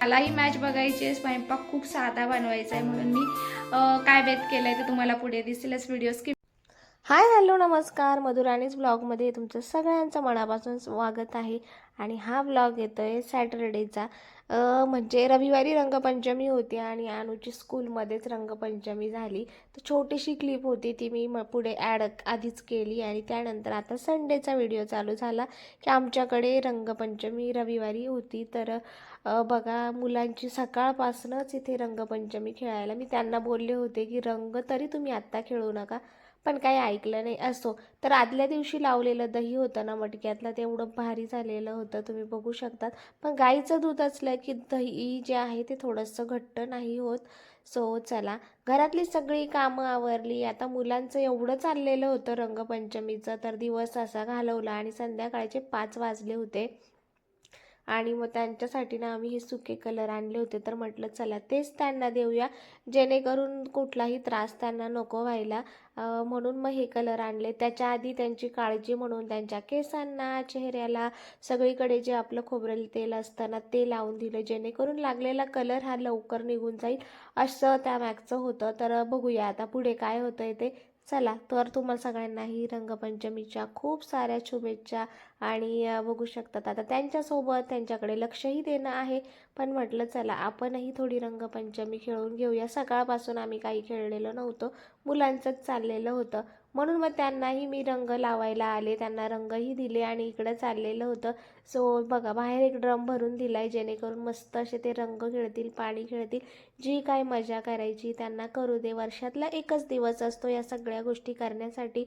मलाही मॅच बघायची आहे. स्वयंपाक खूप साधा बनवायचा आहे म्हणून मी काय बेत केलं आहे ते तुम्हाला पुढे दिसेलच व्हिडिओ स्किप. हाय हॅलो नमस्कार, मधुराणीज ब्लॉगमध्ये तुमचं सगळ्यांचं मनापासून स्वागत आहे. आणि हा ब्लॉग येतोय सॅटरडेचा. म्हणजे रविवारी रंगपंचमी होती आणि अनुची स्कूलमध्येच रंगपंचमी झाली. तर छोटीशी क्लिप होती ती मी पुढे ॲड आधीच केली आणि त्यानंतर आता संडेचा व्हिडिओ चालू झाला की आमच्याकडे रंगपंचमी रविवारी होती. तर बघा, मुलांची सकाळपासूनच इथे रंगपंचमी खेळायला. मी त्यांना बोलले होते की रंग तरी तुम्ही आत्ता खेळू नका, पण काही ऐकलं नाही. असो, तर आदल्या दिवशी लावलेलं दही होतं ना मटक्यातलं, ते एवढं भारी झालेलं होतं, तुम्ही बघू शकतात. पण गाईचं दूध असलं की दही जे आहे ते थोडंसं घट्ट नाही होत. सो चला, घरातली सगळी कामं आवरली. आता मुलांचं एवढं चाललेलं होतं रंगपंचमीचं, तर दिवस असा घालवला आणि संध्याकाळचे 5 वाजले होते. आणि मग त्यांच्यासाठी ना आम्ही हे सुके कलर आणले होते. तर म्हटलं चला तेच त्यांना देऊया, जेणेकरून कुठलाही त्रास त्यांना नको व्हायला. म्हणून मग हे कलर आणले. त्याच्या आधी त्यांची काळजी म्हणून त्यांच्या केसांना, चेहऱ्याला, सगळीकडे जे आपलं खोबरेल तेल असतं ना ते लावून दिलं, जेणेकरून लागलेला कलर हा लवकर निघून जाईल, असं त्या मॅगचं होतं. तर बघूया आता पुढे काय होतंय ते. चला, तर तुम्हाला सगळ्यांनाही रंगपंचमीच्या खूप साऱ्या शुभेच्छा. आणि बघू शकतात आता त्यांच्यासोबत त्यांच्याकडे लक्षही देणं आहे. पण म्हटलं चला आपणही थोडी रंगपंचमी खेळून घेऊया. सकाळपासून आम्ही काही खेळलेलं नव्हतं, मुलांचंच चाललेलं होतं. म्हणून मग त्यांनाही मी रंग लावायला आले, त्यांना रंगही दिले आणि इकडं चाललेलं होतं. सो बघा, बाहेर एक ड्रम भरून दिला आहे, जेणेकरून मस्त असे ते रंग खेळतील, पाणी खेळतील. जी काय मजा करायची त्यांना करू दे. वर्षातला एकच दिवस असतो या सगळ्या गोष्टी करण्यासाठी.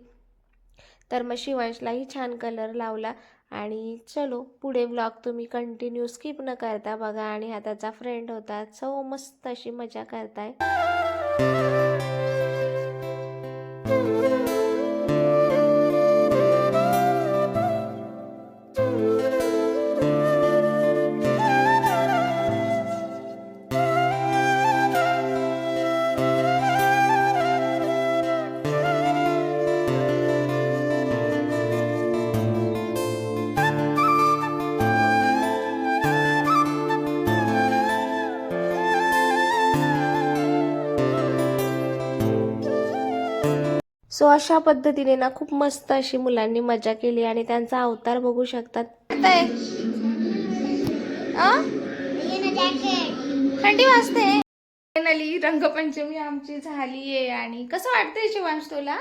तर मग शिवांशलाही छान कलर लावला. आणि चलो, पुढे ब्लॉग तुम्ही कंटिन्यू स्किप न करता बघा. आणि हा त्याचा फ्रेंड होता, सो मस्त अशी मजा करताय. सो अशा पद्धतीने ना खूप मस्त अशी मुलांनी मजा केली आणि त्यांचा अवतार बघू शकतात. थंडी वाजते. फायनली रंगपंचमी आमची झाली आहे. आणि कसं वाटतंय शिवांश तुला?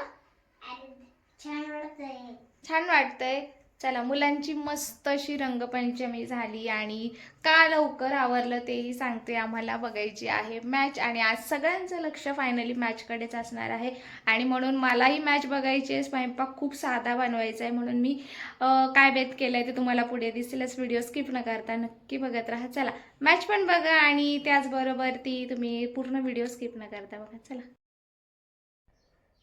छान वाटतंय. छान वाटतंय. चला, मुलांची मस्त अशी रंगपंचमी झाली आणि का लवकर आवरलं तेही सांगते. आम्हाला बघायची आहे मॅच आणि आज सगळ्यांचं लक्ष फायनली मॅचकडेच असणार आहे. आणि म्हणून मलाही मॅच बघायची आहे. स्वयंपाक खूप साधा बनवायचा आहे म्हणून मी काय बेत केलं आहे ते तुम्हाला पुढे दिसेलच. व्हिडिओ स्किप न करता नक्की बघत राहा. चला, मॅच पण बघा आणि त्याचबरोबर ती तुम्ही पूर्ण व्हिडिओ स्किप न करता बघा. चला.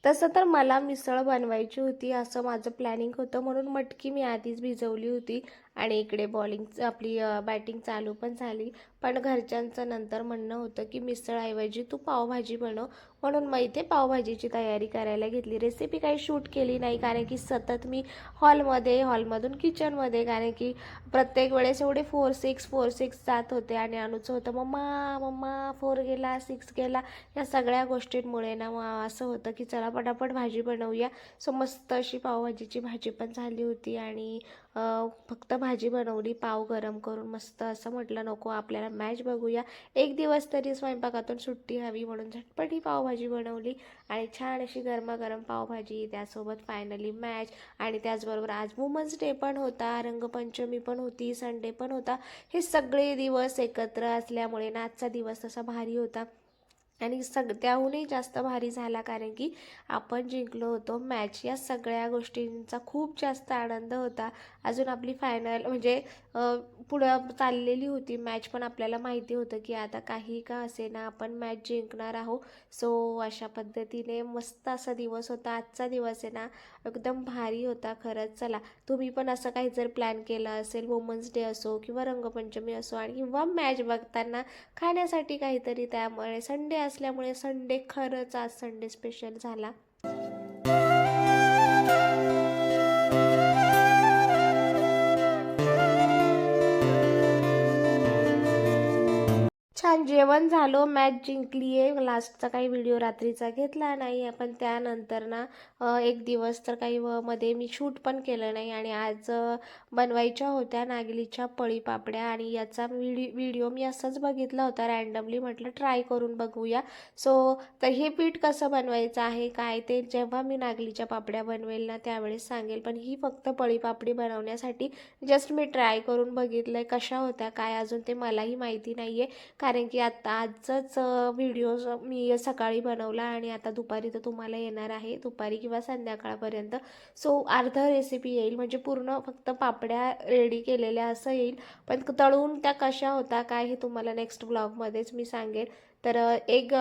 तसं तर मला मिसळ बनवायची होती असं माझं प्लॅनिंग होतं, म्हणून मटकी मी आधीच भिजवली होती. आणि इकडे बॉलिंग आपली बॅटिंग चालू पण झाली. पण घरच्यांचं नंतर म्हणणं होतं की मिसळऐवजी तू पावभाजी बनव, म्हणून मग इथे पावभाजीची तयारी करायला घेतली. रेसिपी काही शूट केली नाही, कारण की सतत मी हॉलमधून किचनमध्ये, कारण की प्रत्येक वेळेस एवढे 4-6 जात होते. आणि अनुचं होतं मम्मा मम्मा 4 गेला 6 गेला, या सगळ्या गोष्टींमुळे ना मग असं होतं की चला पटापट भाजी बनवूया. सो मस्त अशी पावभाजीची भाजी पण झाली होती. आणि फक्त भाजी बनवली, पाव गरम करून मस्त. असं म्हटलं नको, आपल्याला मॅच बघूया, एक दिवस तरी स्वयंपाकातून सुट्टी हवी, म्हणून झटपट ही पावभाजी बनवली. आणि छान अशी गरमागरम पावभाजी, त्यासोबत फायनली मॅच. आणि त्याचबरोबर आज वुमन्स डे पण होता, रंगपंचमी पण होती, संडे पण होता. हे सगळे दिवस एकत्र असल्यामुळे ना आजचा दिवस असा भारी होता. आणि त्याहूनही जास्त भारी झाला कारण की आपण जिंकलो होतो मॅच. या सगळ्या गोष्टींचा खूप जास्त आनंद होता. अजून आपली फायनल म्हणजे पुढं चाललेली होती मॅच, पण आपल्याला माहिती होतं की आता काही का असेना आपण मॅच जिंकणार आहोत. सो अशा पद्धतीने मस्त असा दिवस होता. आजचा दिवस आहे ना एकदम भारी होता खरंच. चला, तुम्ही पण असं काही जर प्लॅन केला असेल, वुमन्स डे असो किंवा रंगपंचमी असो आणि किंवा मॅच बघताना खाण्यासाठी काहीतरी, त्यामुळे संडे असल्यामुळे संडे खरंच आज संडे स्पेशल झाला. छान जेवण झालं, मॅच जिंकली आहे. लास्टचा काही व्हिडिओ रात्रीचा घेतला नाही, पण त्यानंतर ना एक दिवस तर काही मध्ये मी शूट पण केलं नाही. आणि आज बनवायच्या होत्या नागलीच्या पळीपापड्या, आणि याचा व्हिडिओ मी असंच बघितला होता रँडमली, म्हटलं ट्राय करून बघूया. तर हे पीठ कसं बनवायचं आहे काय ते जेव्हा मी नागलीच्या पापड्या बनवेल ना त्यावेळेस सांगेल. पण ही फक्त पळीपापडी बनवण्यासाठी जस्ट मी ट्राय करून बघितलं आहे. कशा होत्या काय अजून ते मलाही माहिती नाही आहे, कारण की आजच व्हिडिओ मी सकाळी बनवला आणि आता दुपारी तर तुम्हाला येणार आहे, दुपारी किंवा संध्याकाळपर्यंत. अर्धा रेसिपी येईल, म्हणजे पूर्ण फक्त पापड्या रेडी केलेल्या असं येईल. पण तळून त्या कशा होता काय हे तुम्हाला नेक्स्ट ब्लॉगमध्येच मी सांगेन. तर एक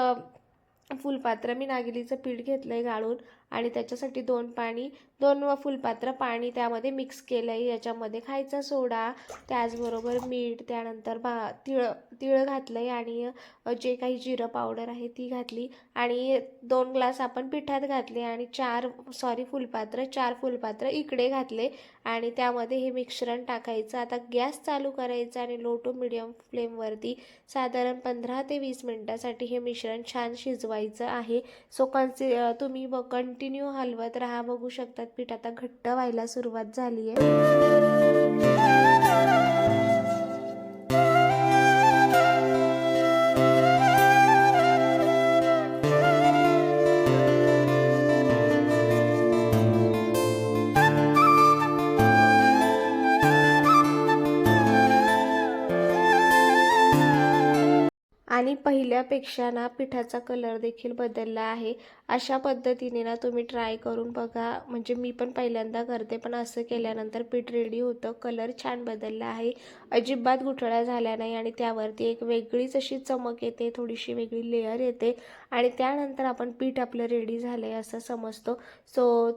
फुलपात्र मी नागलीचं पीठ घेतलं आहे गाळून, आणि त्याच्यासाठी दोन फुलपात्र पाणी त्यामध्ये मिक्स केलं आहे. याच्यामध्ये खायचा सोडा, त्याचबरोबर मीठ, त्यानंतर तिळ घातलं आहे, आणि जे काही जिरं पावडर आहे ती घातली, आणि 2 ग्लास आपण पिठात घातले, आणि 4 फुलपात्र इकडे घातले, आणि त्यामध्ये हे मिश्रण टाकायचं. आता गॅस चालू करायचा आणि लो टू मिडियम फ्लेमवरती साधारण 15 ते 20 मिनटासाठी हे मिश्रण छान शिजवायचं आहे. तुम्ही कंटिन्यू हलवत राहा. बघू शकतात पीठ आता घट्ट व्हायला सुरुवात झाली आहे. आणि पहिल्यापेक्षा ना पिठाचा कलर देखील बदलला आहे. अशा पद्धतीने ना तुम्ही ट्राय करून बघा. म्हणजे मी पण पहिल्यांदा करते, पण असं केल्यानंतर पीठ रेडी होतं. कलर छान बदलला आहे, अजिबात गुठळ्या झाल्या नाही, आणि त्यावरती एक वेगळीच अशी चमक येते, थोडीशी वेगळी लेअर येते, आणि त्यानंतर आपण पीठ आपलं रेडी झालं आहे असं समजतो.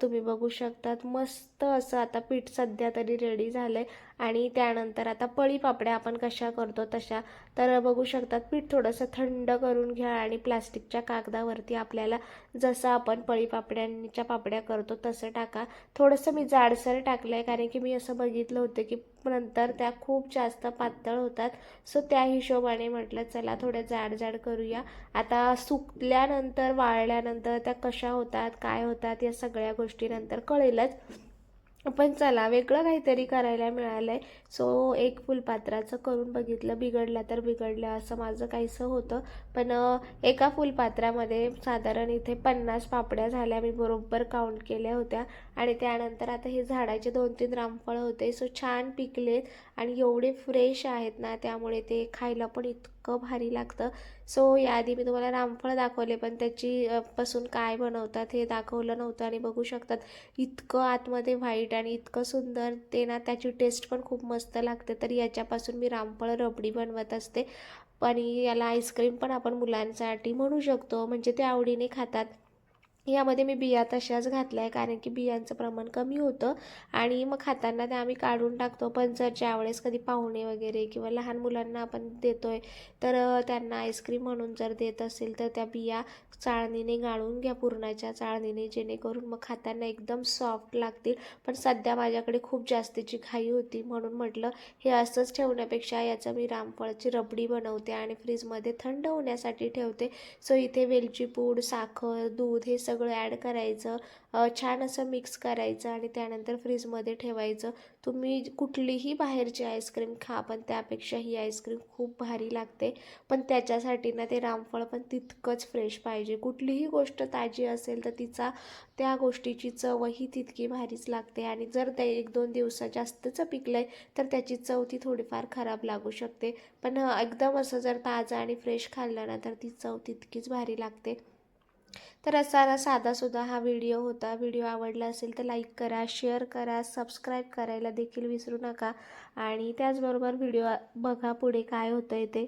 तुम्ही बघू शकतात मस्त असं आता पीठ सध्या तरी रेडी झालं आहे. आणि त्यानंतर आता पळीपापड्या आपण कशा करतो तशा. तर बघू शकतात पीठ थोडंसं थंड करून घ्या, आणि प्लास्टिकच्या कागदावरती आपल्याला जसं आपण पळीपापड्यांच्या पापड्या करतो तसं टाका. थोडंसं मी जाडसर टाकलं आहे, कारण की मी असं बघितलं होतं की नंतर त्या खूप जास्त पातळ होतात. त्या हिशोबाने म्हटलं चला थोड्या जाड करूया. आता सुकल्यानंतर वाळल्यानंतर त्या कशा होतात काय होतात या सगळ्या गोष्टी नंतर कळेलच. पण चला वेगळं काहीतरी करायला मिळालं आहे. एक फुलपात्राचं करून बघितलं, बिघडलं तर बिघडलं असं माझं काहीसं होतं. पण एका फुलपात्रामध्ये साधारण इथे 50 पापड्या झाल्या, मी बरोबर काउंट केल्या होत्या. आणि त्यानंतर आता हे झाडाचे 2-3 रामफळं होते, छान पिकलेत आणि एवढे फ्रेश आहेत ना, त्यामुळे ते खायला पण इतकं भारी लागतं. याआधी मी तुम्हाला रामफळ दाखवले, पण त्याची पासून काय बनवतात हे दाखवलं नव्हतं. आणि बघू शकतात इतकं आतमध्ये व्हाईट आणि इतकं सुंदर ते ना, त्याची टेस्ट पण खूप मस्त लागते. तर याच्यापासून मी रामफळ रबडी बनवत असते. आणि याला आईस्क्रीम पण आपण मुलांसाठी म्हणू शकतो, म्हणजे ते आवडीने खातात. यामध्ये मी बिया तशाच घातल्या आहे, कारण की बियांचं प्रमाण कमी होतं, आणि मग खाताना ते आम्ही काढून टाकतो. पण जर ज्यावेळेस कधी पाहुणे वगैरे किंवा लहान मुलांना आपण देतोय, तर त्यांना आईस्क्रीम म्हणून जर देत असेल तर त्या बिया चाळणीने गाळून घ्या, पुरणाच्या चाळणीने, जेणेकरून मग खाताना एकदम सॉफ्ट लागतील. पण सध्या माझ्याकडे खूप जास्तीची घाई होती, म्हणून म्हटलं हे असंच ठेवण्यापेक्षा याचं मी रामफळची रबडी बनवते आणि फ्रीजमध्ये थंड होण्यासाठी ठेवते. इथे वेलची पूड, साखर, दूध हे सगळं ॲड करायचं, छान असं मिक्स करायचं, आणि त्यानंतर फ्रीजमध्ये ठेवायचं. तुम्ही कुठलीही बाहेरची आईस्क्रीम खा, पण त्यापेक्षा ही आईस्क्रीम खूप भारी लागते. पण त्याच्यासाठी ना ते रामफळ पण तितकंच फ्रेश पाहिजे. कुठलीही गोष्ट ताजी असेल तर त्या गोष्टीची चवही तितकी भारीच लागते. आणि जर ते 1-2 दिवसा जास्तच पिकलं आहे तर त्याची चव ती थोडीफार खराब लागू शकते. पण एकदम असं जर ताजं आणि फ्रेश खाल्लं ना तर ती चव तितकीच भारी लागते. तर असा साधासुद्धा हा व्हिडिओ होता. व्हिडिओ आवडला असेल तर लाईक करा, शेअर करा, सबस्क्राईब करायला देखील विसरू नका. आणि त्याचबरोबर व्हिडिओ बघा पुढे काय होतं आहे ते.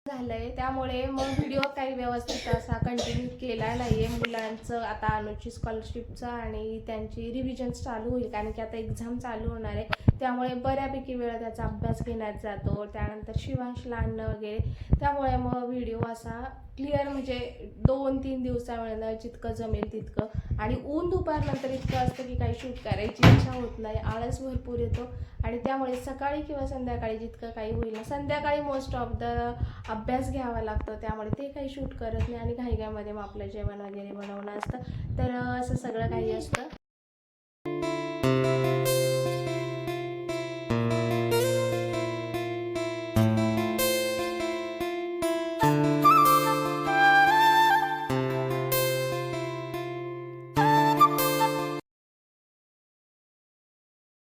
झालंय त्यामुळे मग व्हिडिओ काही व्यवस्थित असा कंटिन्यू केला नाही आहे. मुलांचं आता अनुची स्कॉलरशिपचं आणि त्यांची रिव्हिजन्स चालू होईल, कारण की आता एक्झाम चालू होणार आहे. त्यामुळे बऱ्यापैकी वेळ त्याचा अभ्यास घेण्यात जातो. त्यानंतर शिवांशला आणणं वगैरे, त्यामुळे मग व्हिडिओ असा क्लिअर म्हणजे 2-3 दिवसामुळे जितकं जमेल तितकं. आणि ऊन दुपारनंतर इतकं असतं की काही शूट करायची इच्छा होत नाही, आळस भरपूर येतो. आणि त्यामुळे सकाळी किंवा संध्याकाळी जितकं काही होईल ना, संध्याकाळी मोस्ट ऑफ द अभ्यास घ्यावा लागतो, त्यामुळे ते काही शूट करत नाही. आणि घाईघाईमध्ये मग आपलं जेवण वगैरे बनवणं असतं, तर असं सगळं काही असतं.